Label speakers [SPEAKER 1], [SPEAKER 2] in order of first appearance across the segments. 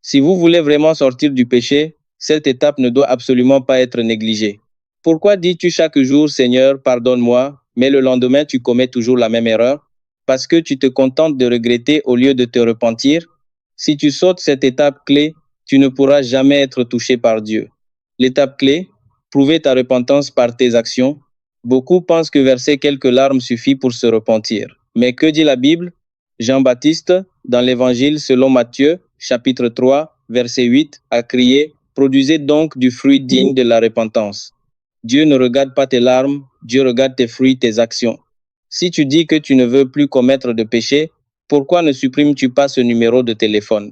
[SPEAKER 1] Si vous voulez vraiment sortir du péché, cette étape ne doit absolument pas être négligée. Pourquoi dis-tu chaque jour, Seigneur, pardonne-moi, mais le lendemain tu commets toujours la même erreur? Parce que tu te contentes de regretter au lieu de te repentir? Si tu sautes cette étape clé, tu ne pourras jamais être touché par Dieu. L'étape clé, prouver ta repentance par tes actions. Beaucoup pensent que verser quelques larmes suffit pour se repentir. Mais que dit la Bible? Jean-Baptiste, dans l'Évangile selon Matthieu, chapitre 3, verset 8, a crié: produisez donc du fruit digne de la repentance. Dieu ne regarde pas tes larmes, Dieu regarde tes fruits, tes actions. Si tu dis que tu ne veux plus commettre de péché, pourquoi ne supprimes-tu pas ce numéro de téléphone?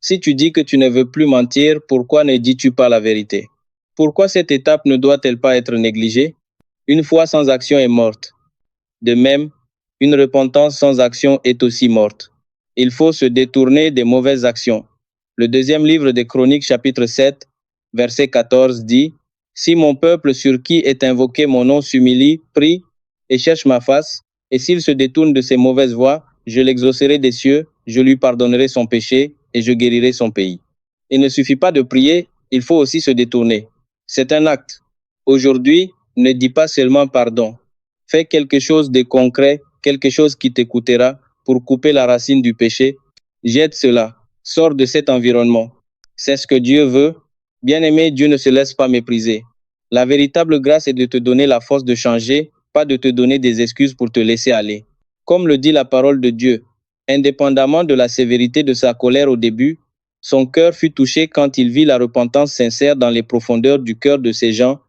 [SPEAKER 1] Si tu dis que tu ne veux plus mentir, pourquoi ne dis-tu pas la vérité? Pourquoi cette étape ne doit-elle pas être négligée? Une foi sans action est morte. De même, une repentance sans action est aussi morte. Il faut se détourner des mauvaises actions. Le deuxième livre des Chroniques, chapitre 7, verset 14 dit: si mon peuple sur qui est invoqué mon nom s'humilie, prie et cherche ma face, et s'il se détourne de ses mauvaises voies, je l'exaucerai des cieux, je lui pardonnerai son péché et je guérirai son pays. Il ne suffit pas de prier, il faut aussi se détourner. C'est un acte. Aujourd'hui, ne dis pas seulement pardon. Fais quelque chose de concret, quelque chose qui t'écoutera pour couper la racine du péché. Jette cela. Sors de cet environnement. C'est ce que Dieu veut. Bien-aimé, Dieu ne se laisse pas mépriser. La véritable grâce est de te donner la force de changer, pas de te donner des excuses pour te laisser aller. Comme le dit la parole de Dieu, indépendamment de la sévérité de sa colère au début, son cœur fut touché quand il vit la repentance sincère dans les profondeurs du cœur de ces gens,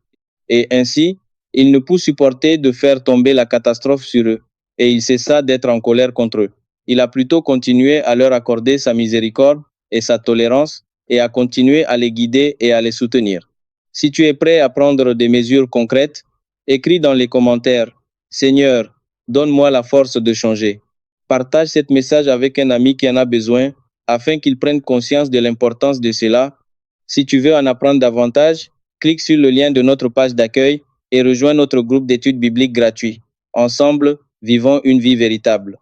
[SPEAKER 1] et ainsi, il ne put supporter de faire tomber la catastrophe sur eux, et il cessa d'être en colère contre eux. Il a plutôt continué à leur accorder sa miséricorde et sa tolérance, et à continuer à les guider et à les soutenir. Si tu es prêt à prendre des mesures concrètes, écris dans les commentaires: Seigneur, donne-moi la force de changer. Partage ce message avec un ami qui en a besoin, afin qu'il prenne conscience de l'importance de cela. Si tu veux en apprendre davantage, clique sur le lien de notre page d'accueil et rejoins notre groupe d'études bibliques gratuit. Ensemble, vivons une vie véritable.